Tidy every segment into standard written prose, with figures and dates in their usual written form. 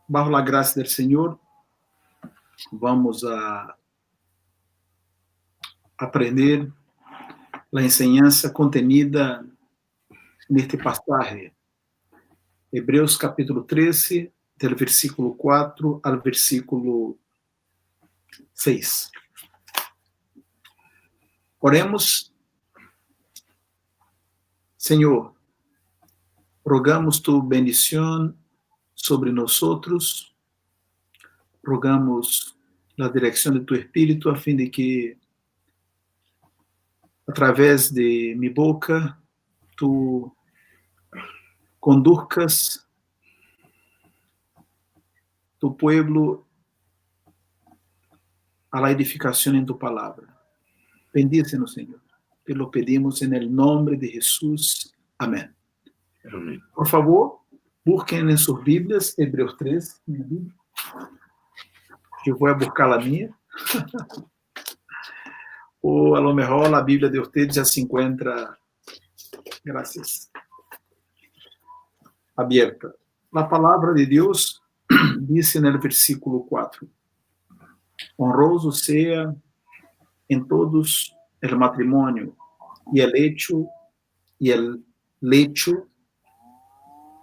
bajo la gracia del Señor, vamos a aprender la enseñanza contenida en este pasaje. Hebreus capítulo 13, del versículo 4 al versículo 6. Oremos. Senhor, rogamos tu bendición sobre nosotros, rogamos la dirección de tu Espíritu a fin de que a través de mi boca tu conduzcas tu pueblo a la edificación en tu palabra. Bendícenos, Señor. Te lo pedimos en el nombre de Jesús. Amén. Amén. Por favor, busquen en sus Biblias Hebreos 3. Minha Bíblia. Eu vou buscar a minha. Ou a lo mejor a Bíblia de ustedes já se encontra, gracias, abierta. A palavra de Deus diz no versículo 4: honroso sea en todos el matrimonio y el lecho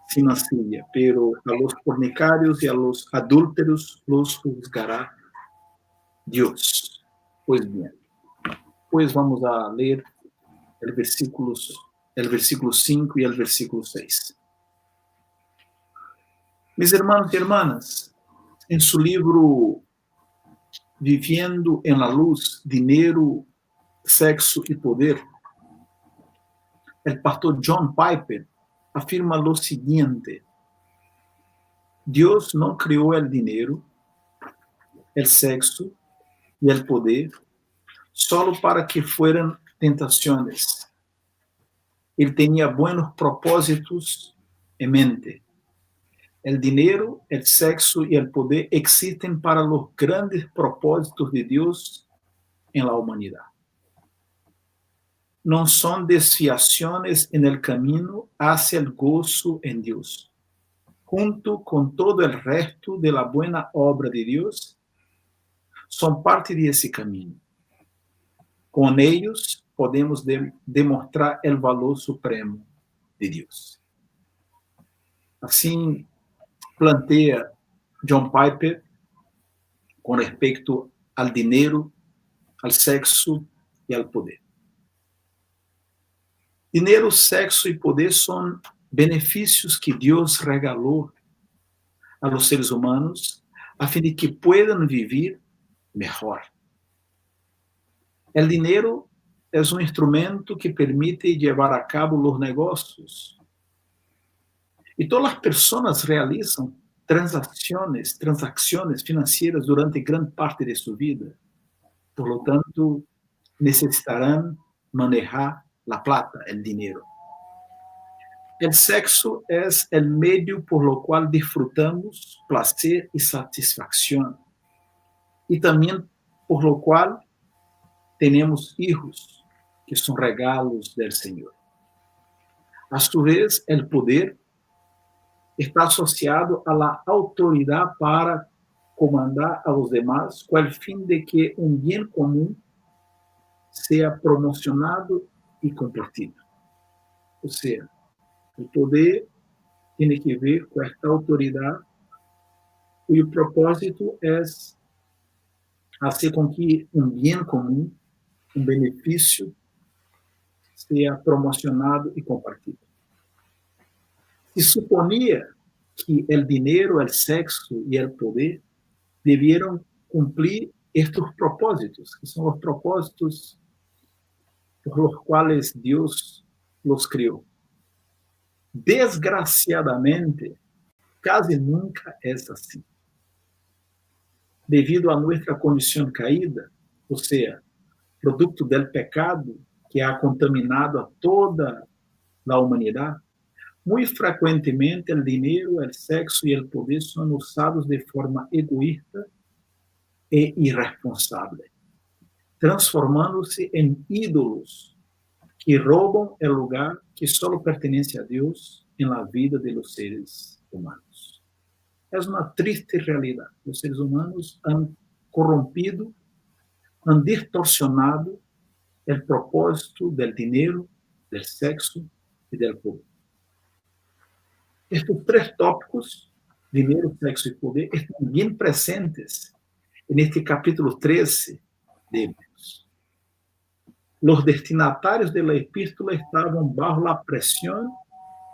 sin mancilla, pero a los fornicarios y a los adúlteros los juzgará Dios. Pues bien, pues vamos a leer el versículo 5 y el versículo 6. Mis hermanos y hermanas, en su libro Viviendo en la Luz, Dinero, Sexo y Poder, el pastor John Piper afirma lo siguiente: Dios no creó el dinero, el sexo y el poder solo para que fueran tentaciones. Él tenía buenos propósitos en mente. El dinero, el sexo y el poder existen para los grandes propósitos de Dios en la humanidad. No son desviaciones en el camino hacia el gozo en Dios. Junto con todo el resto de la buena obra de Dios, son parte de ese camino. Con ellos podemos demostrar el valor supremo de Dios. Assim plantea John Piper con respecto al dinero, al sexo y al poder. Dinero, sexo y poder son beneficios que Dios regaló a los seres humanos a fin de que puedan vivir mejor. El dinero es un instrumento que permite llevar a cabo los negocios. Y todas las personas realizan transacciones financieras durante gran parte de su vida. Por lo tanto, necesitarán manejar la plata, el dinero. El sexo es el medio por lo cual disfrutamos placer y satisfacción. Y también por lo cual tenemos hijos, que son regalos del Señor. A su vez, el poder está asociado a la autoridad para comandar a los demás con el fin de que un bien común sea promocionado y compartido. O sea, el poder tiene que ver con esta autoridad cuyo propósito es hacer con que un bien común, un beneficio, sea promocionado y compartido. Se suponía que el dinero, el sexo y el poder debieron cumplir estos propósitos, que son los propósitos por los cuales Dios los creó. Desgraciadamente, casi nunca es así. Debido a nuestra condición caída, o sea, producto del pecado que ha contaminado a toda la humanidad, muy frecuentemente el dinero, el sexo y el poder son usados de forma egoísta e irresponsable, transformándose en ídolos que roban el lugar que solo pertenece a Dios en la vida de los seres humanos. É uma triste realidade. Os seres humanos han corrompido, han distorsionado o propósito do dinheiro, do sexo e do poder. Estes três tópicos, dinheiro, sexo e poder, estão bem presentes neste capítulo 13 de Hebreos. Os destinatários da epístola estavam bajo a pressão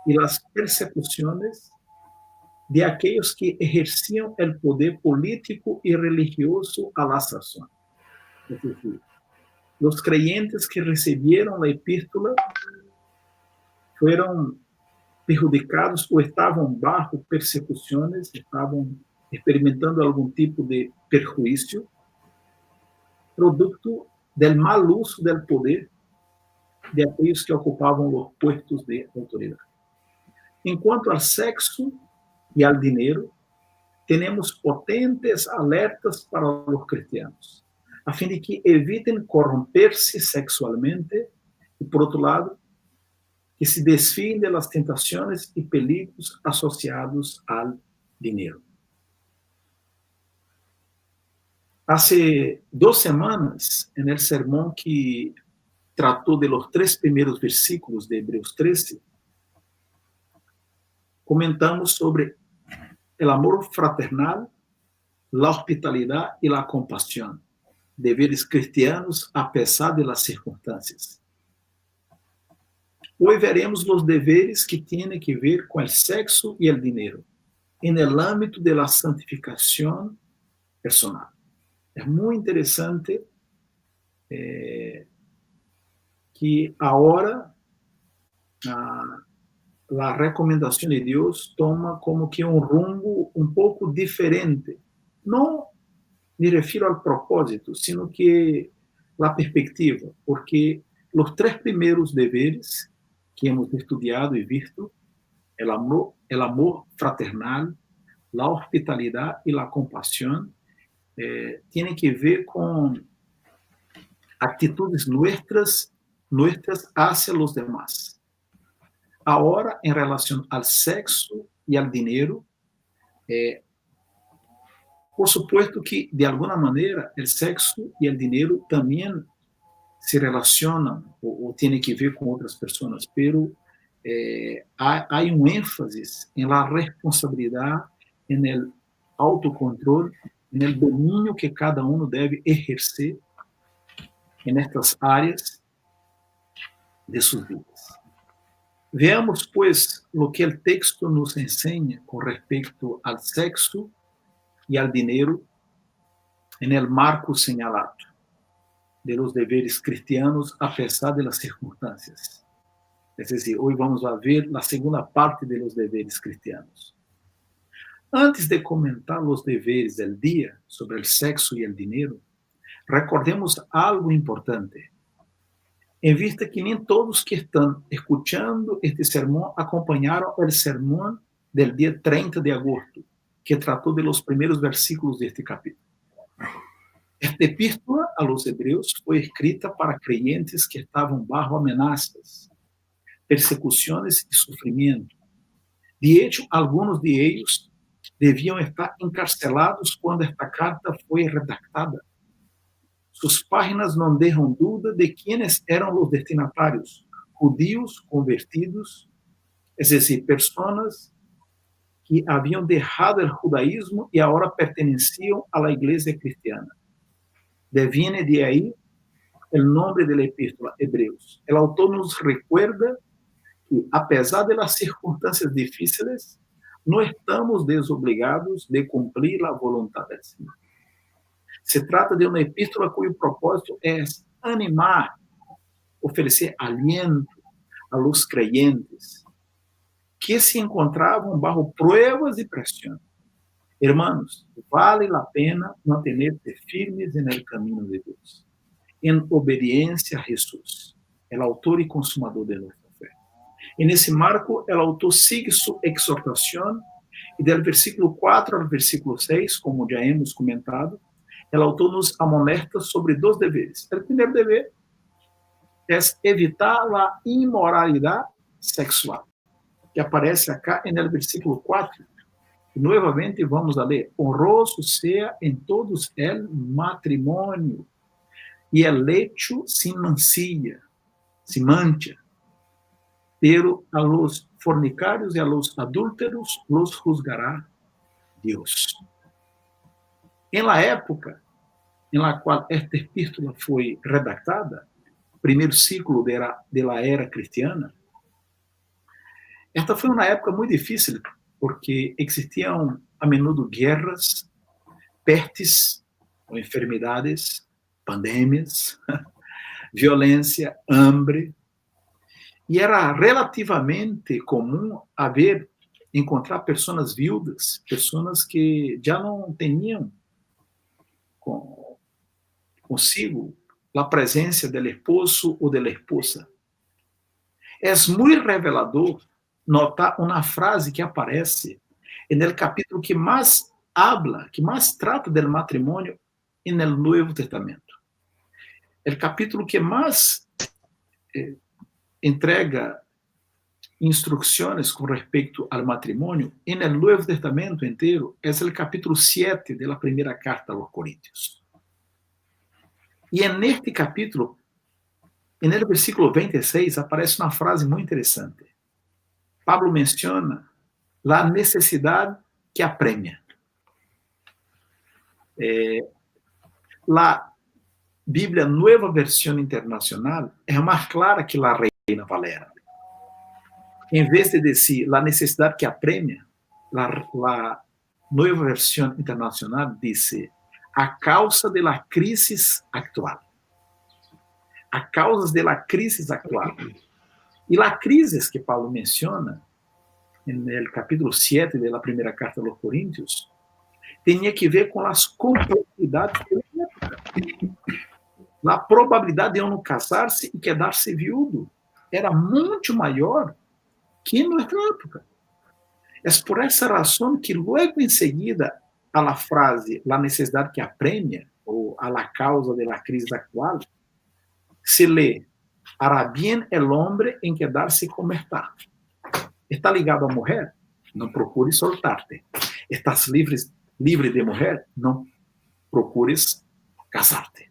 e as persecuções de aqueles que exerciam o poder político e religioso a la sazón. Es decir, los creyentes que recibieron la epístola fueron perjudicados ou estavam bajo persecuções, estavam experimentando algum tipo de perjuízo, producto del mal uso del poder de aqueles que ocupavam os puestos de autoridade. Enquanto ao sexo e ao dinheiro, temos potentes alertas para os cristianos, a fim de que evitem corromper-se sexualmente e, por outro lado, que se desfiem de las tentações e perigos associados ao dinheiro. Hace 2 semanas, no sermão que tratou de los 3 primeiros versículos de Hebreos 13, comentamos sobre o amor fraternal, a hospitalidade e a compaixão, deveres cristianos a pesar de las circunstâncias. Hoje veremos os deveres que têm que ver com o sexo e o dinheiro, en el âmbito de la santificação personal. É muito interessante que agora a recomendação de Deus toma como que um rumbo um pouco diferente. Não me refiro ao propósito, sino que a perspectiva, porque os 3 primeiros deveres que hemos estudado e visto, o amor fraternal, a hospitalidade e a compaixão, tem que ver com atitudes nuestras hacia los demás. Agora, em relação ao sexo e ao dinheiro, por supuesto que, de alguma maneira, o sexo e o dinheiro também se relacionam ou têm que ver com outras pessoas, pero há um ênfase em la responsabilidade, em el autocontrole, em el domínio que cada um deve exercer em estas áreas de suas vidas. Veamos, pues, o que o texto nos ensina com respeito ao sexo e ao dinheiro em el marco señalado de los deveres cristianos a pesar de las circunstâncias. Es decir, hoje vamos a ver a segunda parte de los deveres cristianos. Antes de comentar os deveres del dia sobre o sexo e o dinheiro, recordemos algo importante. Em vista que nem todos que estão escutando este sermão acompanharam o sermão del dia 30 de agosto, que tratou de los primeiros versículos deste capítulo. Esta epístola a los hebreus foi escrita para creyentes que estavam bajo amenazas, persecuções e sofrimento. De hecho, alguns de ellos deviam estar encarcelados quando esta carta foi redactada. Suas páginas não deixam dúvida de quienes eram os destinatários, judíos convertidos, es decir, pessoas que haviam deixado o judaísmo e agora pertenciam à igreja cristiana. Viene de aí o nome da epístola, Hebreus. O autor nos recuerda que, apesar de las circunstâncias difíceis, não estamos desobrigados de cumprir a vontade do Senhor. Se trata de uma epístola cujo propósito é animar, oferecer aliento a los creyentes que se encontravam bajo pruebas e pressão. Hermanos, vale a pena mantener-se firmes en el camino de Deus, em obediência a Jesus, o autor e consumador de nossa fé. E nesse marco, o autor sigue sua exortação e do versículo 4 ao versículo 6, como já hemos comentado, o autor nos amonesta sobre 2 deveres. O primeiro dever é evitar a imoralidade sexual, que aparece acá no versículo 4. Nuevamente vamos a ler: honroso sea en todos el matrimonio y el lecho sin mancilla, sin mancha, pero a los fornicarios y a los adúlteros los juzgará Deus. Em la época em la qual esta epístola foi redactada, primeiro ciclo de la era cristiana, esta foi uma época muito difícil, porque existiam a menudo guerras, pestes ou enfermidades, pandemias, violência, hambre, e era relativamente comum encontrar pessoas viúvas, pessoas que já não tinham consigo a presença do esposo ou da esposa. É muito revelador notar uma frase que aparece no capítulo que mais habla, que mais trata do matrimônio no Novo Testamento. O capítulo que mais entrega instruções com respeito ao matrimônio no Novo Testamento inteiro é o capítulo 7 da primeira carta aos Coríntios. E neste capítulo, no versículo 26, aparece uma frase muito interessante. Pablo menciona a necessidade que apremia. A Bíblia Nova Versão Internacional é mais clara que a Reina Valera. Em vez de dizer a necessidade que apremia, a Nova Versão Internacional diz a causa de la crisis actual. A causa de la crisis actual. E a crise que Paulo menciona no capítulo 7 da primeira carta aos Coríntios tinha que ver com as complexidades da época. A probabilidade de eu não casar-se e quedar-se viúvo era muito maior que em nossa época. É por essa razão que logo em seguida a frase a necessidade que apremia ou a causa da crise atual se lê: hará bien el hombre en quedarse como está. Está ligado a mulher? Não procure soltar-te. Estás livre de mulher? Não procures casar-te.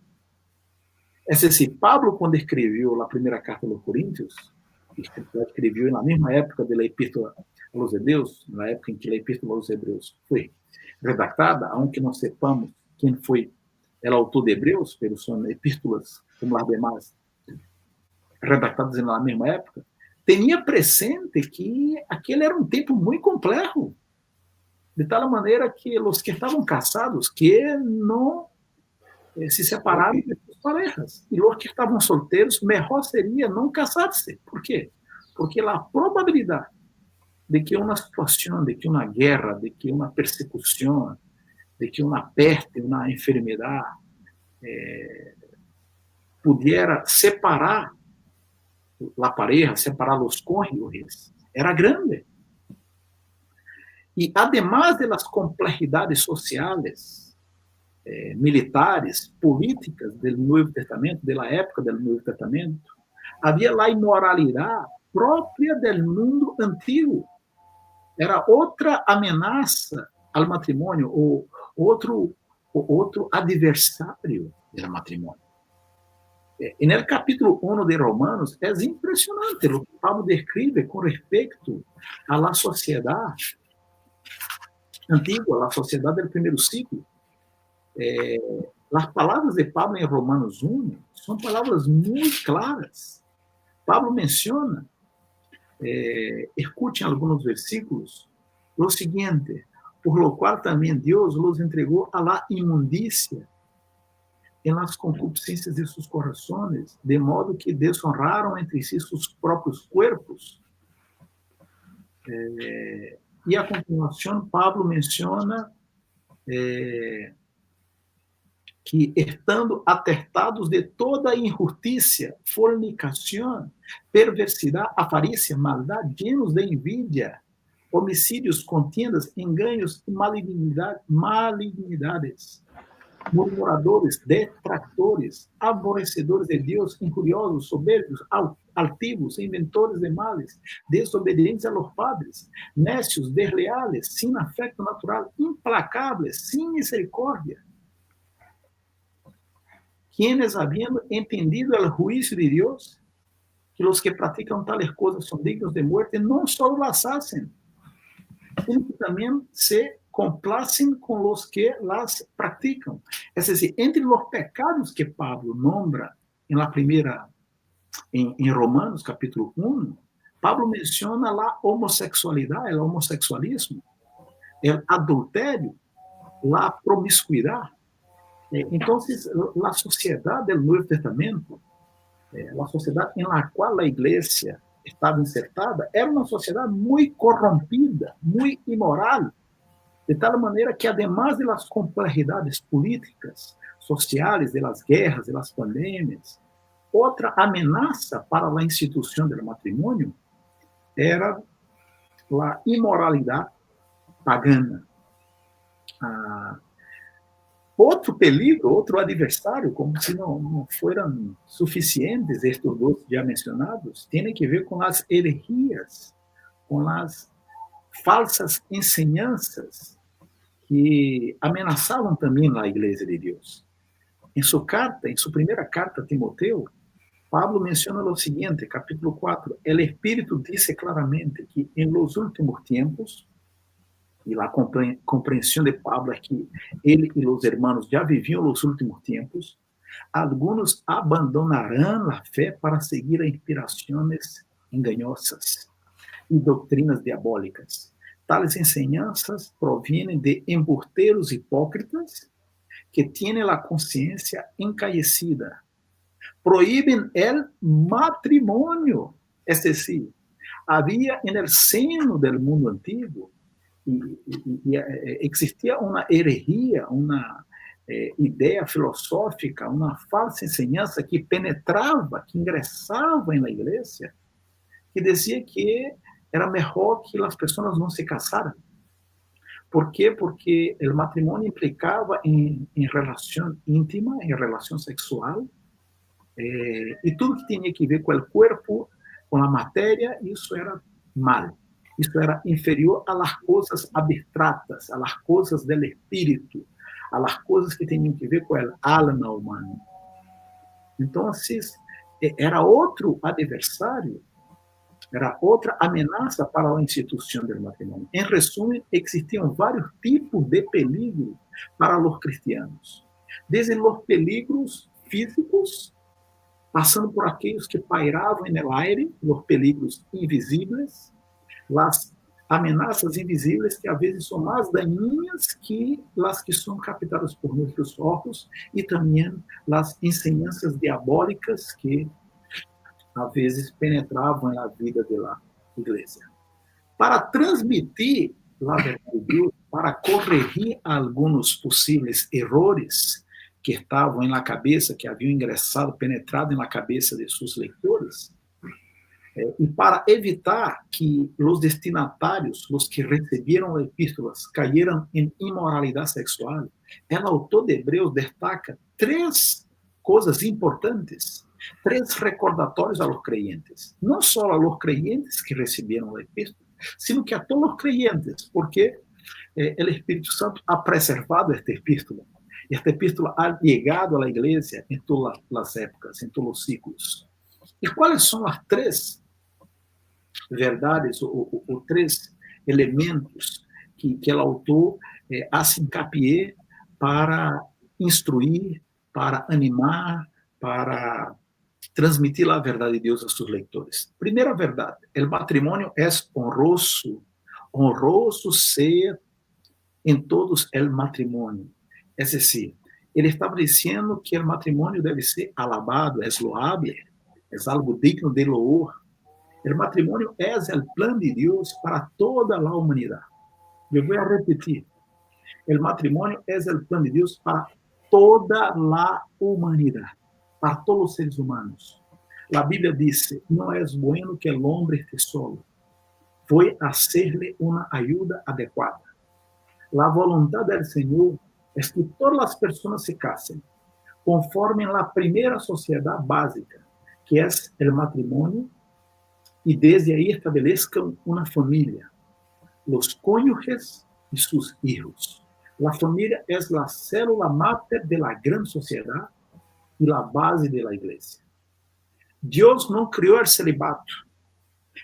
É decir, Pablo, quando escreveu a primeira carta aos Coríntios, escreveu na mesma época da Epístola aos Hebreus, na época em que a Epístola aos Hebreus foi redactada, aunque não sepamos quem foi o autor de Hebreus, pero são epístolas como as demais redactadas na mesma época, tinha presente que aquele era um tempo muito complexo, de tal maneira que os que estavam casados que não se separaram de suas parejas, e os que estavam solteiros, melhor seria não casar-se. Por quê? Porque a probabilidade de que uma situação, de que uma guerra, de que uma persecução, de que uma peste, uma enfermidade pudiera separar a pareja, separar os cônjuges, era grande. E, además de las complexidades sociais, militares, políticas do Novo Testamento, da época do Novo Testamento, havia a imoralidade própria do mundo antigo. Era outra ameaça ao matrimônio, ou outro adversário do matrimônio. No capítulo 1 de Romanos, é impressionante o que Paulo descreve com respeito à sociedade antiga, à sociedade do primeiro ciclo. As palavras de Paulo em Romanos 1 são palavras muito claras. Paulo menciona, escutem alguns versículos, o seguinte: por lo qual também Deus los entregou a la imundícia em las concupiscências de seus corações, de modo que deshonraram entre si seus próprios corpos. E a continuação, Pablo menciona que, estando atestados de toda injustiça, fornicação, perversidade, avarícia, maldade, llenos de envidia, homicídios, contiendas, enganos e malignidades, murmuradores, detractores, aborrecedores de Deus, injuriosos, soberbios, altivos, inventores de males, desobedientes a los padres, necios, desleales, sin afecto natural, implacables, sin misericordia, quienes, habiendo entendido el juicio de Dios, que los que practican tales cosas son dignos de muerte, no solo las hacen, sino que también se complacen con los que las practican. Es decir, entre los pecados que Pablo nombra en la primera, en Romanos capítulo 1, Pablo menciona la homosexualidad, el homosexualismo, el adulterio, la promiscuidad. Entonces, la sociedad del Nuevo Testamento, la sociedad en la cual la iglesia estaba insertada, era uma sociedade muito corrompida, muito imoral, de tal maneira que, además de las complejidades políticas, sociais, de las guerras, de las pandemias, outra ameaça para a instituição do matrimônio era a imoralidade pagana. Outro peligro, outro adversário, como se não foram suficientes estes dois já mencionados, tem que ver com as heresias, com as falsas enseñanças que ameaçavam também a Igreja de Deus. Em sua carta, em sua primeira carta a Timoteo, Pablo menciona o seguinte, capítulo 4, el Espírito dice claramente que en los últimos tiempos, e a compreensão de Pablo é que ele e os irmãos já viviam os últimos tempos, alguns abandonarão a fé para seguir a inspirações enganosas e doutrinas diabólicas. Tales enseñanças provêm de embusteiros hipócritas que têm a consciência encaecida. Proíben el matrimônio, es decir, havia en el seno del mundo antiguo existia uma herejia, uma ideia filosófica, uma falsa enseñança que penetrava, que ingressava na igreja, que dizia que era melhor que as pessoas não se casaram. Por quê? Porque o matrimônio implicava em relação íntima, em relação sexual, e tudo que tinha que ver com o corpo, com a matéria, isso era mal. Isso era inferior a las coisas abstratas, a las coisas do espírito, a las coisas que tinham que ver com a alma humana. Então, era outro adversário, era outra ameaça para a instituição do matrimônio. Em resumo, existiam vários tipos de peligro para os cristianos. Desde os peligros físicos, passando por aqueles que pairavam no aire, os peligros invisíveis, as ameaças invisíveis que às vezes são mais daninhas que as que são captadas por nossos olhos, e também as enseñanças diabólicas que às vezes penetravam na vida da igreja. Para transmitir a verdade de Deus, para corrigir alguns possíveis errores que estavam na cabeça, que haviam ingressado, penetrado na cabeça de seus leitores, e para evitar que os destinatários, os que receberam epístolas, caíram em imoralidade sexual, o autor de Hebreus destaca 3 coisas importantes, 3 recordatórios a los creyentes. Não só a los creyentes que receberam a epístola, sino que a todos os creyentes, porque o Espírito Santo ha preservado esta epístola. Esta epístola ha chegado à igreja em todas as épocas, em todos os ciclos. E quais são as 3 verdades ou 3 elementos que o autor hace hincapié para instruir, para animar, para transmitir a verdade de Deus a seus leitores? Primeira verdade, o matrimônio é honroso, honroso ser em todos o matrimônio. É decir, ele estava dizendo que o matrimônio deve ser alabado, é loável, é algo digno de loor. O matrimônio é o plano de Deus para toda a humanidade. Eu vou repetir. O matrimônio é o plano de Deus para toda a humanidade, para todos os seres humanos. A Bíblia diz: não é bueno que o homem esté solo. Vou hacerle uma ajuda adequada. A vontade do Senhor é que todas as pessoas se casem, conforme a primeira sociedade básica, que é o matrimônio, e desde aí estabelezcan uma família, os cônjuges e seus hijos. A família é a célula máter de la gran sociedade e a base de la igreja. Deus não criou o celibato,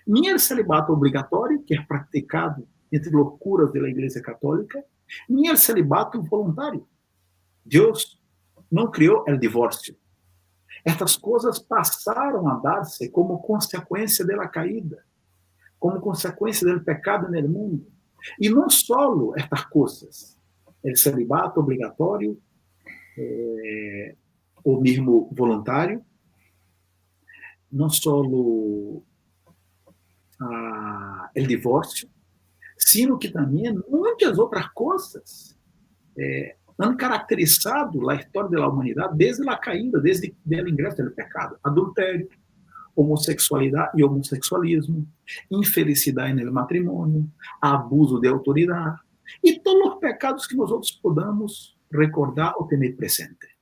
nem o celibato obrigatório, que é praticado entre os curas da Igreja Católica, nem o celibato voluntário. Deus não criou o divórcio. Estas coisas passaram a dar-se como consequência da caída, como consequência do pecado no mundo. E não só estas coisas, o celibato obrigatório, ou mesmo voluntário, não só o divórcio, sino que também muitas outras coisas han caracterizado a história da humanidade desde a caída, desde o ingresso do pecado. Adultério, homossexualidade e homossexualismo, infelicidade no matrimônio, abuso de autoridade e todos os pecados que nós outros podamos recordar ou ter presente.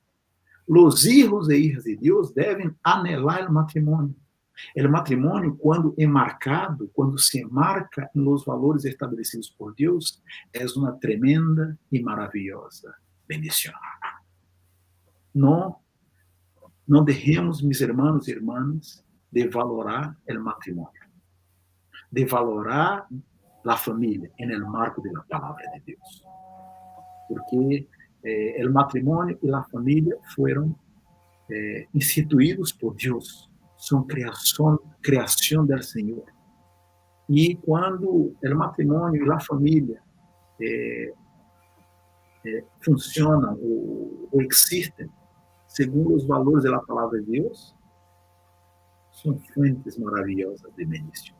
Os hijos e hijas de Deus devem anhelar o matrimônio. O matrimônio, quando é marcado, quando se marca nos valores estabelecidos por Deus, é uma tremenda e maravilhosa bendição. Não deixemos, meus irmãos e irmãs, de valorar o matrimônio, de valorar a família no marco da palavra de Deus. Porque o matrimônio e a família foram instituídos por Deus, são criação do Senhor. E quando o matrimônio e a família funcionam ou existem segundo os valores da palavra de Deus, são fuentes maravilhosas de bendição.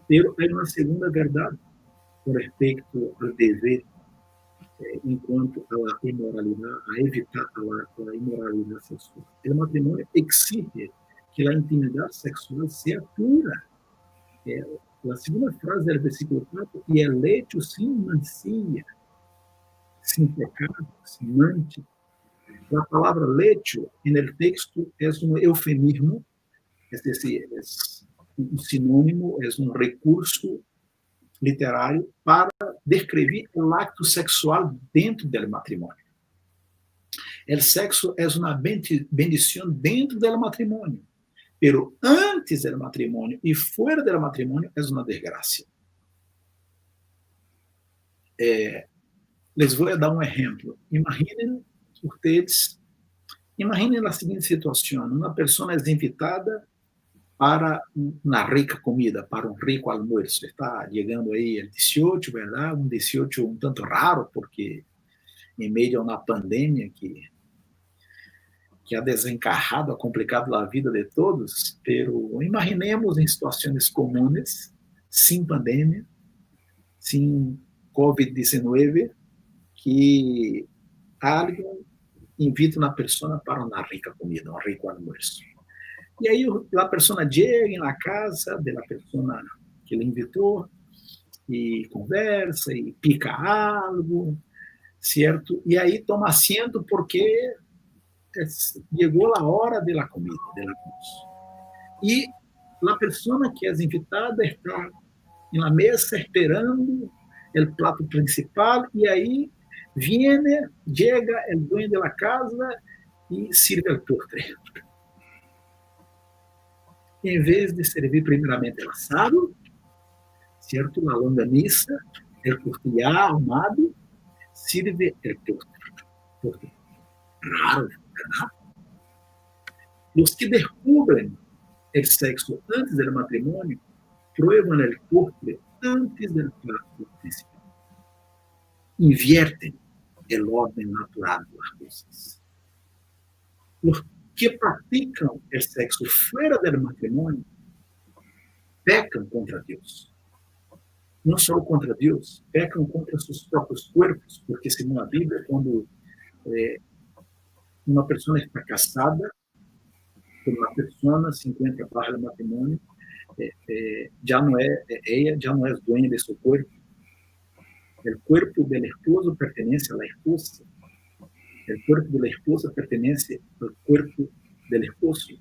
Pero há uma segunda verdade com respeito ao dever enquanto a imoralidade, a evitar a imoralidade sexual. O matrimônio exige que a intimidade sexual seja pura. A segunda frase do versículo 4, e el lecho sin mancilla, sin pecado, sin mancha. A palavra lecho, no texto, é um eufemismo, é um sinônimo, é um recurso literário para descrever o acto sexual dentro do matrimônio. O sexo é uma bendição dentro do matrimônio, pero antes do matrimônio e fora do matrimônio é uma desgraça. Les vou dar um exemplo. Imaginem a seguinte situação: uma pessoa é invitada para uma rica comida, para um rico almoço. Está chegando aí o 18, verdade? Um 18 um tanto raro, porque em meio a uma pandemia que ha desencarrado, ha complicado a vida de todos, pero imaginemos em situações comuns, sem pandemia, sem COVID-19, que alguém invita uma pessoa para uma rica comida, um rico almoço. E aí a pessoa chega na casa da pessoa que lhe invitou e conversa e pica algo, certo? E aí toma assento porque chegou a hora da comida, do almoço. E a pessoa que é invitada está na mesa esperando o prato principal e aí chega o dueño da casa e sirve o postre. Em vez de servir primeiramente o assado, certo? A longaniza, o costillar ahumado, sirve o postre. Raro, ¿verdad? Os que descobrem o sexo antes do matrimônio prueban o postre antes do prato principal. Invierten o ordem natural das coisas. Os que praticam o sexo fora do matrimônio pecam contra Deus. Não só contra Deus, pecam contra seus próprios corpos, porque segundo a Bíblia, quando uma pessoa está casada, quando uma pessoa se encontra para o matrimônio, já não é dueña de seu corpo. O corpo do esposo pertence à esposa. O corpo da esposa pertence ao corpo do esposo.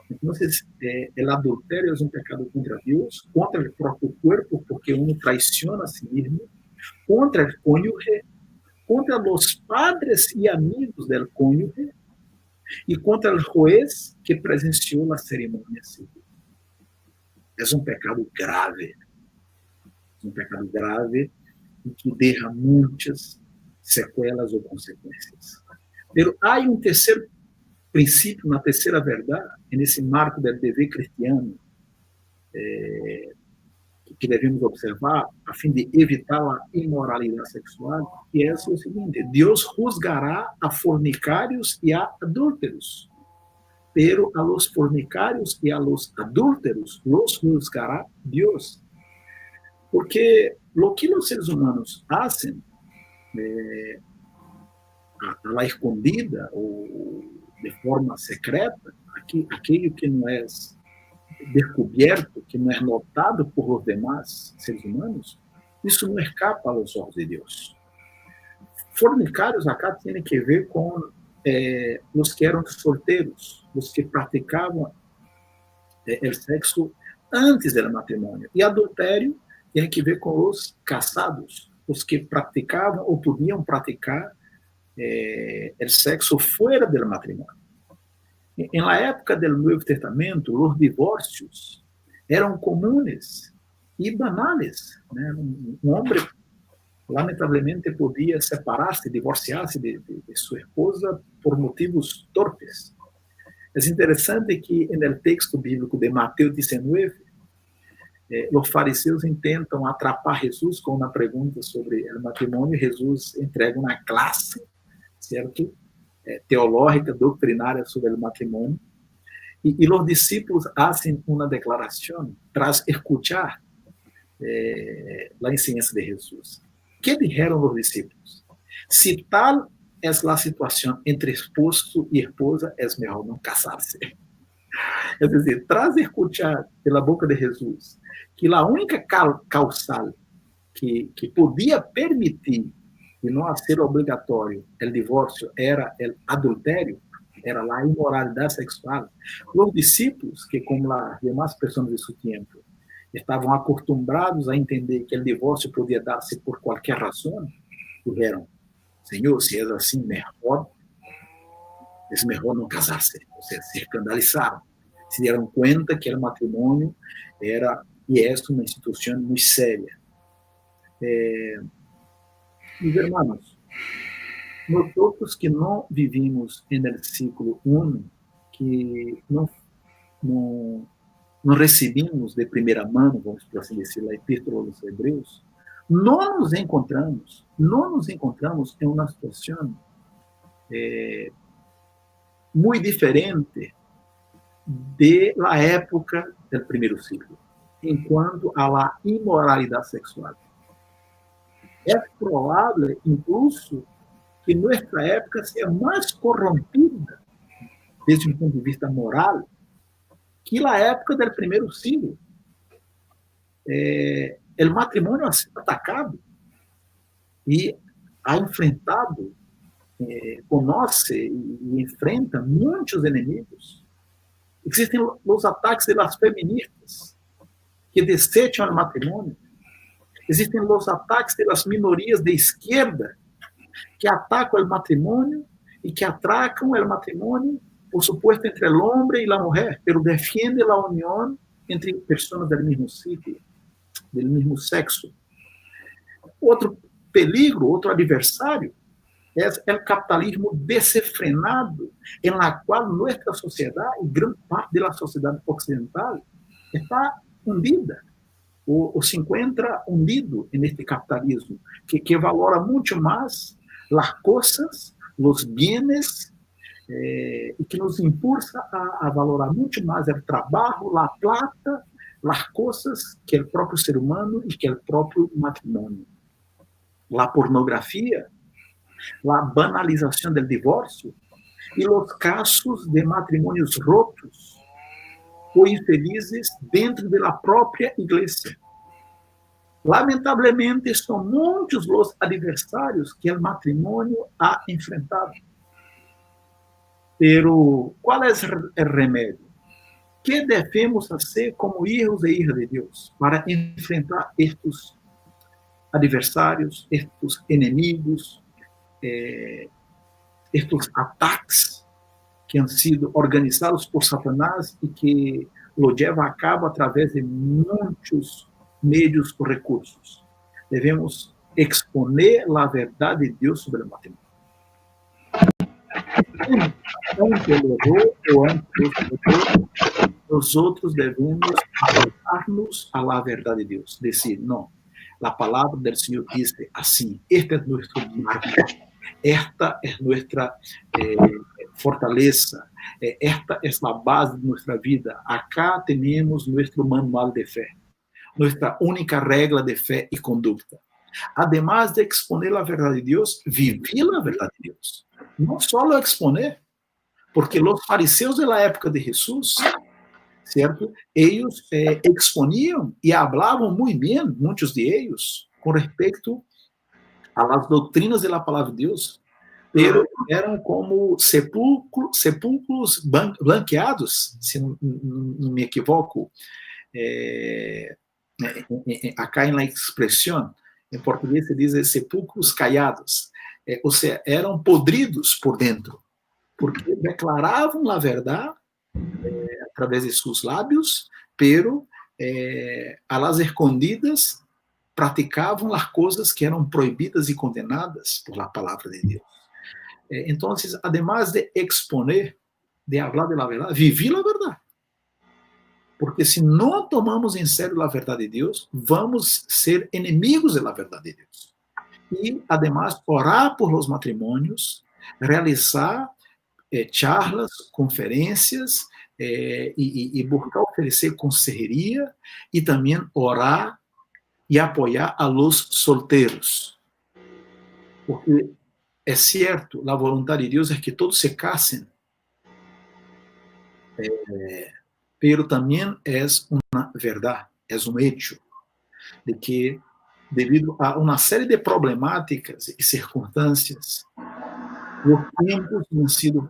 Entonces, el adulterio es un pecado contra Dios, contra el propio cuerpo, porque uno traiciona a sí mismo, contra el cónyuge, contra los padres y amigos del cónyuge y contra el juez que presenció la ceremonia civil. Es un pecado grave, y que deja muchas secuelas o consecuencias. Pero hay un tercer princípio, uma terceira verdade, nesse marco do dever cristiano, que devemos observar a fim de evitar a imoralidade sexual, que é o seguinte: Deus juzgará a fornicários e a adúlteros, pero a los fornicários e a los adúlteros los juzgará Deus. Porque lo que os seres humanos hacen a la escondida ou de forma secreta, aquilo que não é descoberto, que não é notado por os demais seres humanos, isso não escapa aos olhos de Deus. Fornicários acá tem que ver com os que eram solteiros, os que praticavam o sexo antes do matrimônio. E adultério tem que ver com os casados, os que praticavam ou podiam praticar o sexo fora do matrimônio. Em la época do Novo Testamento, os divórcios eram comuns e banales. Né? Um homem, lamentavelmente, podia separar-se, divorciar-se de sua esposa por motivos torpes. É interessante que, no texto bíblico de Mateus 19, os fariseus tentam atrapar Jesus com uma pergunta sobre o matrimônio. Jesus entrega uma classe, certo? Teológica, doutrinária sobre o matrimônio, e os discípulos fazem uma declaração tras escuchar a enseñança de Jesus. Que dijeron os discípulos? Se tal é a situação entre esposo e esposa, é melhor não casar-se. É dizer, tras escuchar pela boca de Jesus que a única causal que podia permitir e não ser obrigatório o divórcio era o adultério, era a imoralidade sexual. Os discípulos, que como as demais pessoas de seu tempo, estavam acostumbrados a entender que o divórcio podia dar-se por qualquer razão, disseram: Senhor, se é assim, é melhor não casar-se. Se escandalizaram, se deram conta que o matrimônio era e é uma instituição muito séria. Meus irmãos, nós que não vivimos no século I, que não recebemos de primeira mão, vamos por assim dizer, a Epístola dos Hebreus, não nos encontramos em uma situação muito diferente da época do primeiro século, enquanto a la imoralidade sexual. É provável, incluso, que nossa época seja mais corrompida, desde um ponto de vista moral, que a época do primeiro século. O matrimônio ha sido atacado e ha enfrentado, conhece e enfrenta muitos inimigos. Existem os ataques das feministas, que desecham o matrimônio. Existem os ataques das minorias de esquerda, que atacam o matrimônio e que atracam o matrimônio, por supuesto, entre o homem e a mulher, mas defendem a união entre pessoas do mesmo ciclo, do mesmo sexo. Outro peligro, outro adversário, é o capitalismo desenfrenado, em la qual nossa sociedade, e grande parte da sociedade ocidental, está hundida, ou se encontra hundido neste capitalismo, que valora muito mais as coisas, os bienes, e que nos impulsa a valorar muito mais o trabalho, a plata, as coisas que o próprio ser humano e que o próprio matrimônio. A pornografia, a banalização do divórcio e os casos de matrimônios rotos ou infelizes dentro da própria igreja. Lamentavelmente, são muitos os adversários que o matrimônio ha enfrentado. Pero, qual é o remédio? que devemos fazer como hijos e hijas de Deus para enfrentar estes adversários, estes inimigos, estes ataques que han sido organizados por Satanás e que lo lleva a cabo através de muitos meios ou recursos? Devemos exponer a verdade de Deus sobre o matrimônio. Ante o erro ou ante o erro, nós outros devemos apegar-nos à verdade de Deus. Dizer, não, a palavra do Senhor diz assim, este é nosso marco, esta é nossa fortaleza, esta é a base de nossa vida. Acá temos nosso manual de fé, nossa única regra de fé e conduta. Además de exponer a verdade de Deus, viver a verdade de Deus. Não só exponer, porque os fariseus da época de Jesus, certo? Eles exponiam e falavam muito bem, muitos de eles, com respeito às doutrinas da palavra de Deus, pero eram como sepulcros blanqueados, se não me equivoco, acá na expressão, em português se diz sepulcros callados, ou seja, eram podridos por dentro, porque declaravam a verdade através de seus lábios, pero a las escondidas praticavam as coisas que eram proibidas e condenadas por la palavra de Deus. Então, además de exponer, de hablar de la verdade, vivi la verdade. Porque se não tomamos em sério a verdade de Deus, vamos ser inimigos da verdade de Deus. E, además, orar por los matrimônios, realizar charlas, conferências, e buscar oferecer consejeria, e também orar e apoiar a los solteiros. Porque é certo, a vontade de Deus é que todos se casem, pero também é uma verdade, é um hecho, de que, devido a uma série de problemáticas e circunstâncias, os tempos não han sido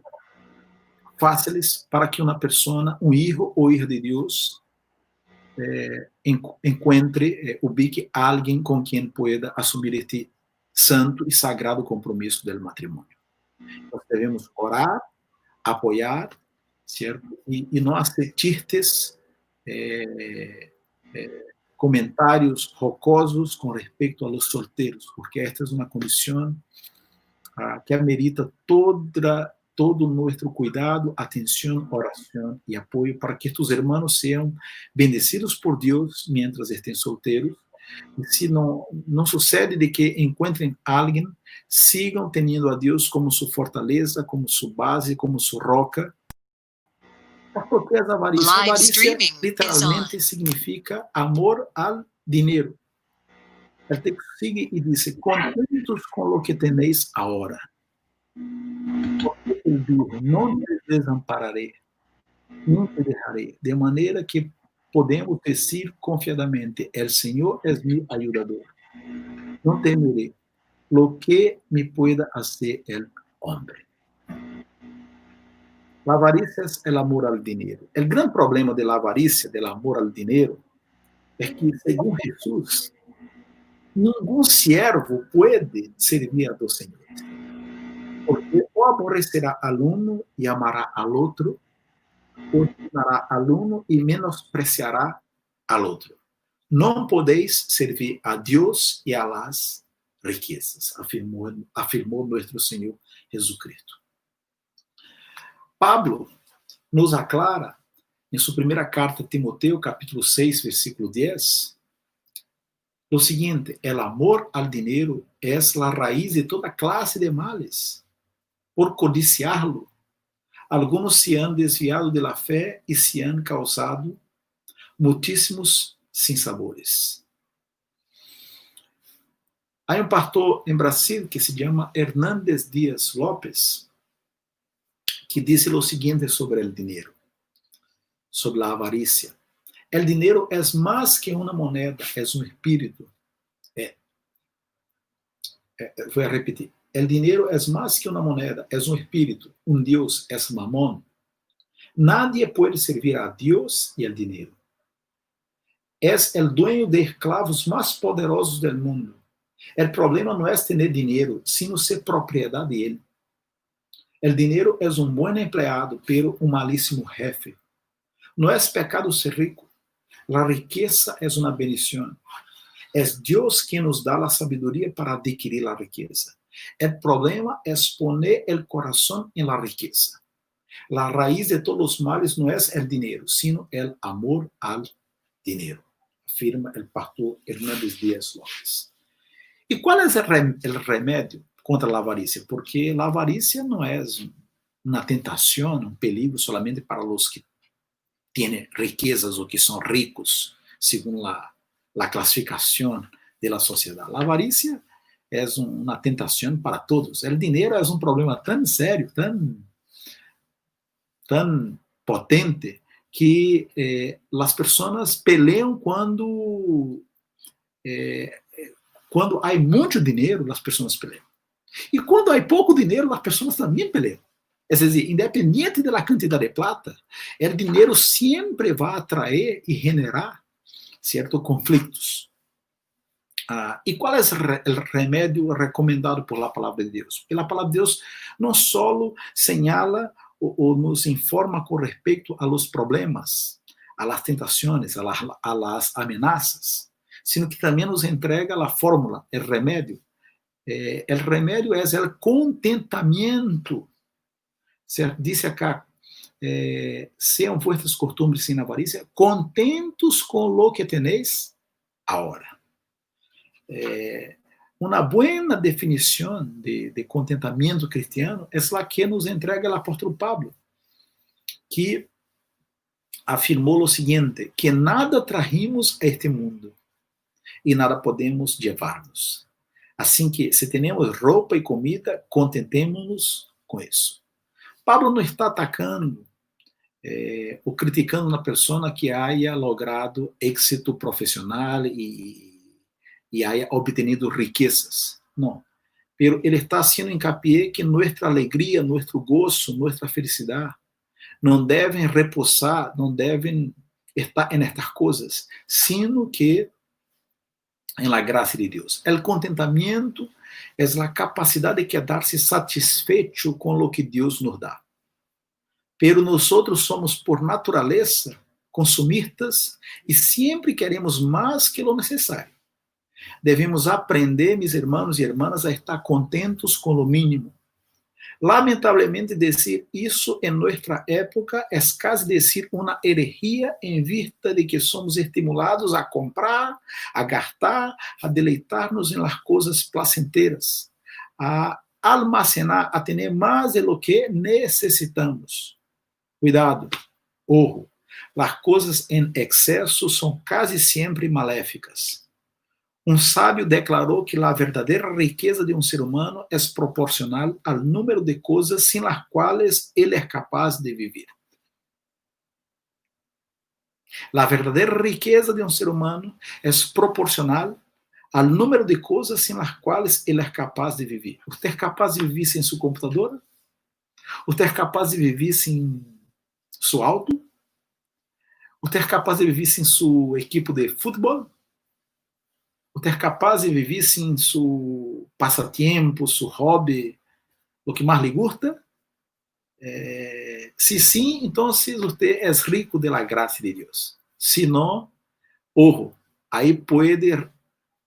fáceis para que uma pessoa, um hijo ou hija de Deus, encontre, ubique alguém com quem pueda assumir este santo e sagrado compromisso do matrimônio. Nós devemos orar, apoiar, certo? E não fazer chistes, comentários jocosos com respeito a los solteiros, porque esta é uma condição que amerita todo nosso cuidado, atenção, oração e apoio para que estes irmãos sejam bendecidos por Deus mientras estén solteiros. E se não sucede de que encontrem alguém, sigam tendo a Deus como sua fortaleza, como sua base, como sua roca. Porque a avarícia, literalmente significa amor al dinheiro. O texto sigue e diz: contentos com o que tenéis agora. Porque ele diz: não te desampararei, não te deixarei. De maneira que podemos dizer confiadamente: el Senhor é meu ajudador. Não temerei lo que me pueda hacer el hombre. La avaricia es el amor al dinero. El gran problema de la avaricia, del amor al dinero, es que, según Jesús, ningún siervo puede servir a dos señores. Porque o aborrecerá al uno y amará al otro, o estimará al uno y menospreciará al otro. No podéis servir a Dios y a las riquezas, afirmou nuestro Señor Jesucristo. Pablo nos aclara, em sua primeira carta a Timoteo, capítulo 6, versículo 10, o seguinte: el amor al dinero es la raíz de toda clase de males. Por codiciarlo, algunos se han desviado de la fe y se han causado muitíssimos sinsabores. Há um pastor em Brasil que se chama Hernández Dias Lopes, que disse o seguinte sobre o dinheiro, sobre a avarícia: el dinheiro é mais que uma moneda, é um espírito. Vou repetir: el dinheiro é mais que uma moneda, é um espírito, um Deus, é mamón. Nadie puede servir a Dios y al dinero. Es el dueño de esclavos más poderosos del mundo. El problema no es tener dinero, sino ser propiedad de él. El dinero es un buen empleado, pero un malísimo jefe. No es pecado ser rico. La riqueza es una bendición. Es Dios quien nos da la sabiduría para adquirir la riqueza. El problema es poner el corazón en la riqueza. La raíz de todos los males no es el dinero, sino el amor al dinero, afirma el pastor Hernández Díaz López. ¿Y cuál es el remedio contra la avaricia? Porque la avaricia no es una tentación, un peligro solamente para los que tienen riquezas o que son ricos, según la clasificación de la sociedad. La avaricia es una tentación para todos. El dinero es un problema tan serio, tan potente, que las personas pelean cuando hay mucho dinero, las personas pelean. Y cuando hay poco dinero, las personas también pelean. Es decir, independiente de la cantidad de plata, el dinero siempre va a atraer y generar ciertos conflictos. ¿Y cuál es el remedio recomendado por la palabra de Dios? Porque la palabra de Dios no solo señala o nos informa con respecto a los problemas, a las tentaciones, a las amenazas, sino que también nos entrega la fórmula, el remedio. El remedio es el contentamiento. Dice acá, sean vuestras costumbres sin avaricia, contentos con lo que tenéis ahora. Una buena definición de contentamiento cristiano es la que nos entrega el apóstol Pablo, que afirmó lo siguiente, que nada trajimos a este mundo y nada podemos llevarnos. Así que si tenemos roupa y comida, contentémonos con eso. Pablo não está atacando ou criticando uma pessoa que haya logrado êxito profissional e haya obtenido riquezas. Não. Pero ele está haciendo hincapié que nossa alegria, nosso gozo, nossa felicidade não devem reposar, não devem estar em estas coisas, sino que em la graça de Deus. O contentamento é a capacidade de quedar-se satisfecho com o que Deus nos dá. Pero nosotros somos por natureza consumistas e sempre queremos mais que lo necessário. Devemos aprender, mis hermanos e hermanas, a estar contentos com o mínimo. Lamentavelmente, dizer isso em nossa época é quase dizer uma herejia em vista de que somos estimulados a comprar, a gastar, a deleitar-nos em las coisas placenteras, a almacenar, a ter mais de lo que necessitamos. Cuidado, ojo, as coisas em excesso são quase sempre maléficas. Um sábio declarou que a verdadeira riqueza de um ser humano é proporcional ao número de coisas sem as quais ele é capaz de viver. A verdadeira riqueza de um ser humano é proporcional ao número de coisas sem as quais ele é capaz de viver. Você é capaz de viver sem seu computador? Você é capaz de viver sem seu auto? Você é capaz de viver sem seu equipo de futebol? Você é capaz de viver sem seu passatempo, seu hobby, o que mais lhe gusta? Se sim, então você é rico de la graça de Deus. Se não, ojo, aí pode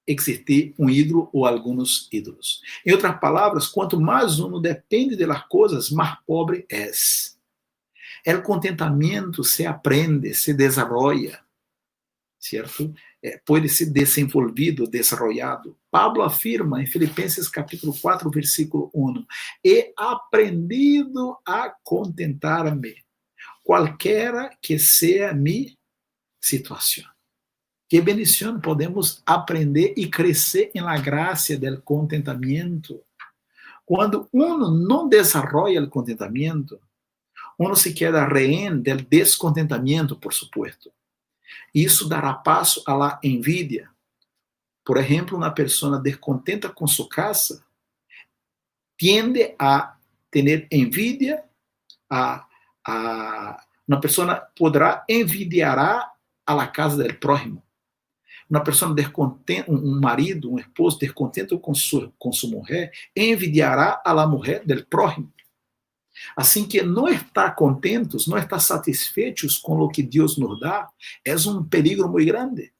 existir um ídolo ou alguns ídolos. Em outras palavras, quanto mais uno depende de las coisas, mais pobre é. O contentamento se aprende, se desenvolve, certo? Pode ser desenvolvido, desarrollado. Pablo afirma em Filipenses capítulo 4, versículo 1, he aprendido a contentar-me, qualquer que seja minha situação. Que bendição podemos aprender e crescer em la graça del contentamento. Quando uno não desenvolve o contentamento, uno se queda rehén del descontentamento, por supuesto. Isso dará passo a la envidia. Por exemplo, uma pessoa descontenta com sua casa tiende a ter envidia, Uma pessoa poderá envidiará a la casa del prójimo. Uma pessoa descontente, um marido, um esposo descontente com sua mulher, envidiará a la mulher del prójimo. Assim que não estar contentos, não estar satisfeitos com o que Deus nos dá, é um perigo muito grande,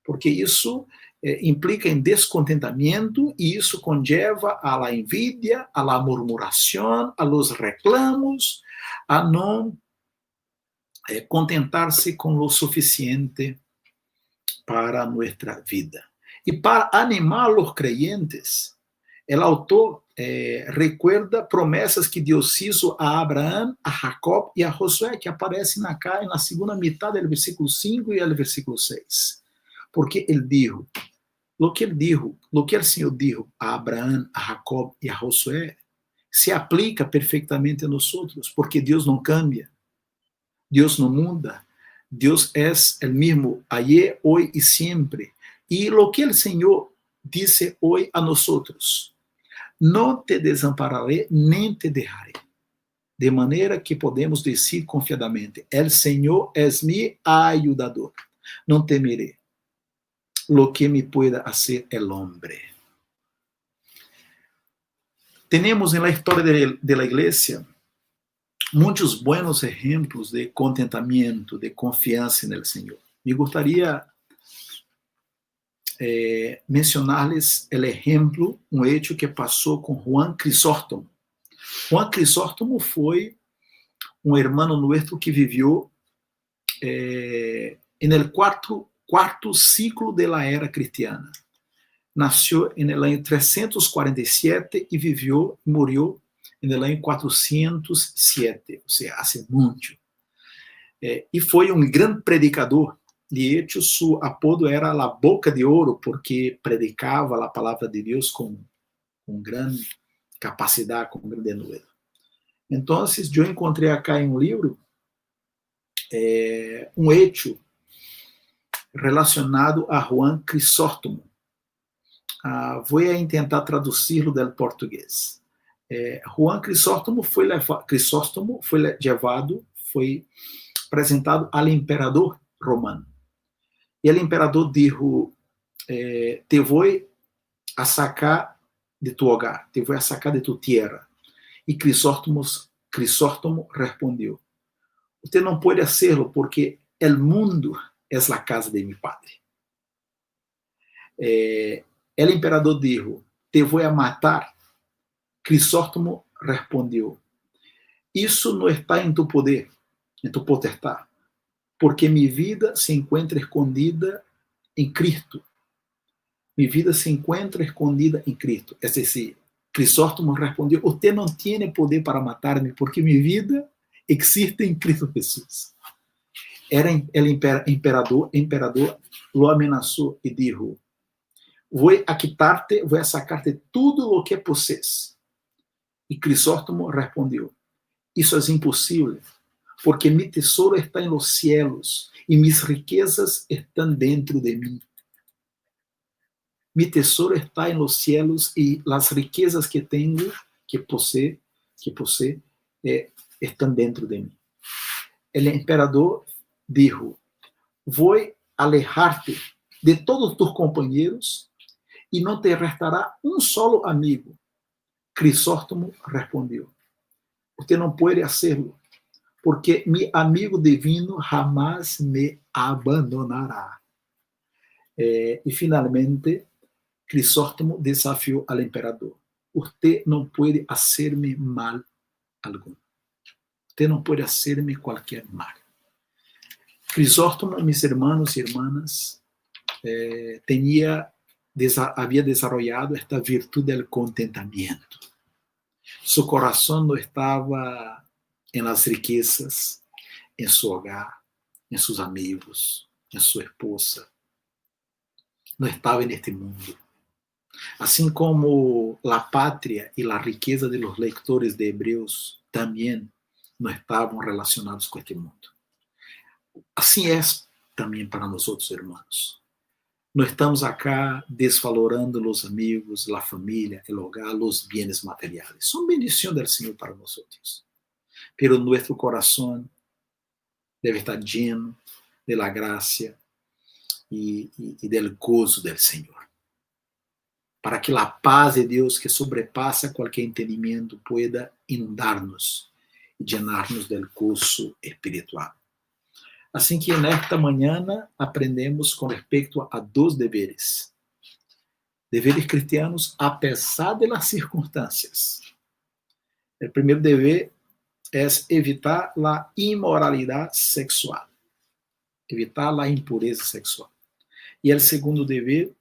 porque isso implica em descontentamento e isso conlleva a la envidia, a la murmuração, a los reclamos, a não contentar-se com o suficiente para nuestra vida. E para animar os creyentes, o autor recuerda promessas que Deus hizo a Abraão, a Jacob e a Josué, que aparecem acá na segunda metade do versículo 5 e do versículo 6. Porque ele dijo, lo que o Senhor dijo a Abraão, a Jacob e a Josué, se aplica perfeitamente a nós, porque Deus não cambia, Deus não muda, Deus é o mesmo ayer, hoy e sempre. E lo que o Senhor disse hoje a nós, não te desampararé nem te deixaré. De maneira que podemos dizer confiadamente, el Senhor es mi ayudador, não temeré lo que me pueda hacer el hombre. Tenemos en la historia de la iglesia muitos buenos ejemplos de contentamento, de confiança no Senhor. Me gostaria mencionar-lhes o exemplo, um hecho que passou com Juan Crisóstomo. Juan Crisóstomo foi um hermano nuestro que viveu no quarto ciclo da era cristiana. Nasceu no ano 347 e viveu, morreu no ano 407, ou seja, há muito. E foi um grande predicador. De hecho, seu apodo era a boca de ouro, porque predicava a palavra de Deus com grande capacidade, com grande denuedo. Então, eu encontrei acá em um livro um hecho relacionado a Juan Crisóstomo. Vou tentar traduzi-lo do português. Juan Crisóstomo foi apresentado ao imperador romano. E o imperador dijo, te vou a sacar de tu hogar, te vou a sacar de tu tierra. E Crisóstomo respondeu, você não pode hacerlo porque el mundo es la casa de mi padre. El imperador dijo, te vou a matar. Crisóstomo respondeu, isso não está em tu poder, em tu potestad, porque mi vida se encuentra escondida em Cristo. Mi vida se encuentra escondida em Cristo. É decir, Crisóstomo respondeu, você não tem poder para matar-me, porque mi vida existe em Cristo Jesus. Era el imperador lo amenazou e dijo, vou a quitarte, vou a sacarte tudo o que possees. E Crisóstomo respondeu, isso é impossível, porque mi tesouro está em los cielos e mis riquezas estão dentro de mim. Mi tesouro está em los cielos e as riquezas que tenho, que posee, estão dentro de mim. O imperador dijo, vou alejar-te de todos tus companheiros e não te restará um solo amigo. Crisóstomo respondeu, você não pode hacerlo, porque mi amigo divino jamás me abandonará. E finalmente, Crisóstomo desafiou ao imperador, você não pode hacer-me mal algum. Você não pode hacer-me qualquer mal. Crisóstomo, mis hermanos e hermanas, havia desarrollado esta virtude do contentamento. Su coração não estava em las riquezas, em seu hogar, em seus amigos, em sua esposa. Não estava neste mundo. Assim como a pátria e a riqueza de los lectores de Hebreus também não estavam relacionados com este mundo. Assim é também para nós outros irmãos. Não estamos acá desvalorando os amigos, a família, o hogar, os bienes materiais. São bendição do Senhor para nós outros. Pero nosso coração deve estar lleno de la gracia y del gozo del Señor, para que la paz de Dios que sobrepasa cualquier entendimiento pueda inundarnos y llenarnos del gozo espiritual. Assim que nesta manhã aprendemos com respeito a dois deveres. Deveres cristianos a pesar de las circunstâncias. O primeiro dever é evitar a imoralidade sexual, evitar a impureza sexual. E o segundo dever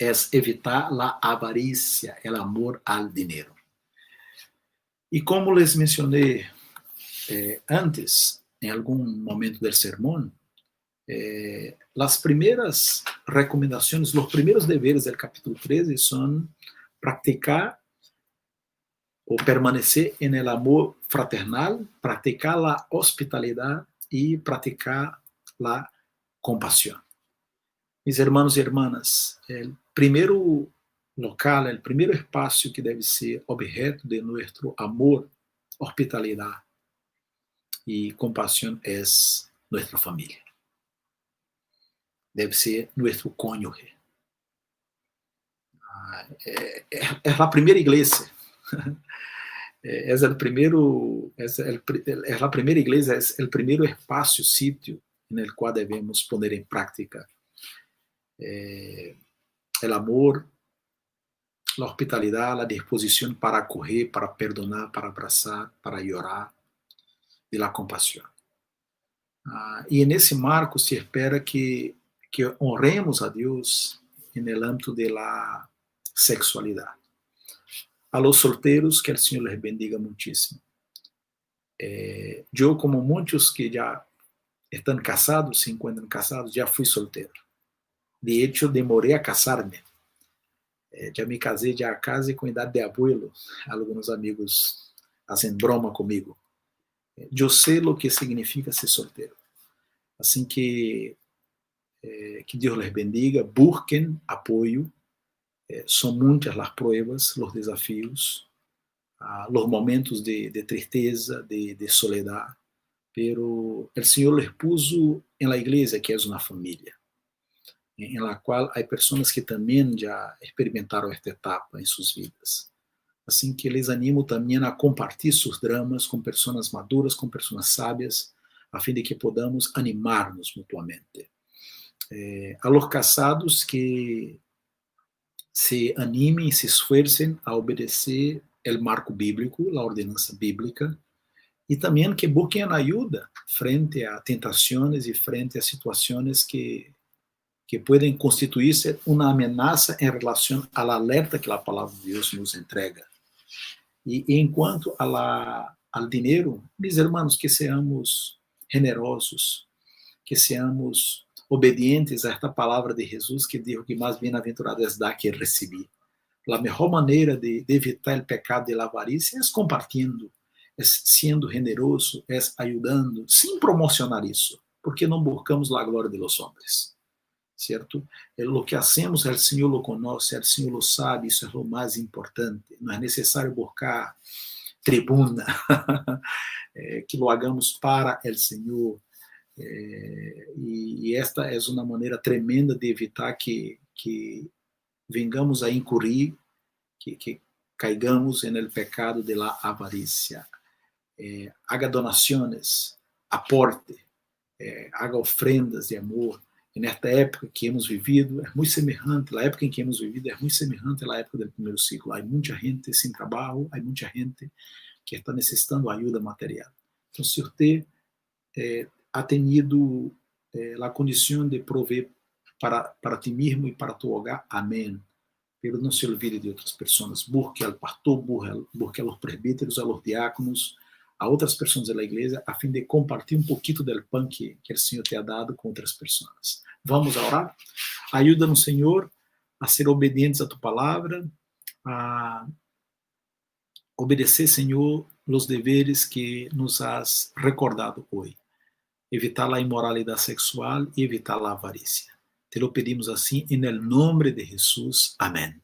é evitar a avarícia, o amor al dinheiro. E como les mencionei antes, em algum momento do sermão, as primeiras recomendações, os primeiros deveres do capítulo 13 são praticar ou permanecer em el amor fraternal, praticar a hospitalidade e praticar a compaixão. Mis hermanos e hermanas, o primeiro local, o primeiro espaço que deve ser objeto de nosso amor, hospitalidade e compaixão é nossa família. Deve ser nosso cônjuge. É a primeira igreja. É a primeira igreja, é o primeiro espaço, sítio, no qual devemos poner em prática o amor, a hospitalidade, a disposição para acolher, para perdonar, para abraçar, para chorar, e a compaixão. E nesse marco se espera que honremos a Deus no âmbito da sexualidade. A los solteros, que o Senhor les bendiga muitíssimo. Eu, como muitos que já estão casados, se encontram casados, já fui solteiro. De hecho, demorei a casar-me. Já me casei, já casei com idade de abuelo. Alguns amigos fazem broma comigo. Eu sei o que significa ser solteiro. Assim que Deus les bendiga, busquem apoio. São muitas as pruebas, os desafios, os momentos de tristeza, de soledad, pero o Senhor les puso em la igreja, que é uma família, em la qual há pessoas que também já experimentaram esta etapa em suas vidas. Assim que les animo também a compartilhar seus dramas com pessoas maduras, com pessoas sábias, a fim de que podamos animar-nos mutuamente. A los casados que se animem, se esforcem a obedecer o marco bíblico, a ordenança bíblica, e também que busquem ajuda frente a tentações e frente a situações que podem constituir-se uma ameaça em relação ao alerta que a palavra de Deus nos entrega. E enquanto ao dinheiro, mis hermanos, que seamos generosos, que seamos obedientes a esta palavra de Jesus, que diz que mais bem-aventurado é dar que receber. A melhor maneira de evitar o pecado de avarícia é compartilhando, é sendo generoso, é ajudando, sem promocionar isso, porque não buscamos a glória de los homens, certo? O que hacemos, o Senhor lo conoce, o Senhor lo sabe, isso é o mais importante. Não é necessário buscar tribuna, que lo hagamos para o Senhor. E esta é uma maneira tremenda de evitar que vengamos a incurrir, que caigamos no pecado de la avarícia. Haga donações, aporte, haga ofrendas de amor. E nesta época que hemos vivido, é muito semelhante, a época em que hemos vivido é muito semelhante à época do primeiro ciclo. Há muita gente sem trabalho, há muita gente que está necessitando ajuda material. Então, se você ha tenido a condição de prover para ti mesmo e para tu hogar, amém. Pero não se olvide de outras pessoas. Busque ao pastor, busque a los presbíteros, a los diáconos, a outras pessoas da igreja, a fim de compartilhar pouquinho do pão que o Senhor te ha dado com outras pessoas. Vamos a orar? Ajuda-nos, Senhor, a ser obedientes a tu palavra, a obedecer, Senhor, os deveres que nos has recordado hoje. Evitar a imoralidade sexual e evitar a avarícia. Te lo pedimos assim, em nome de Jesus. Amém.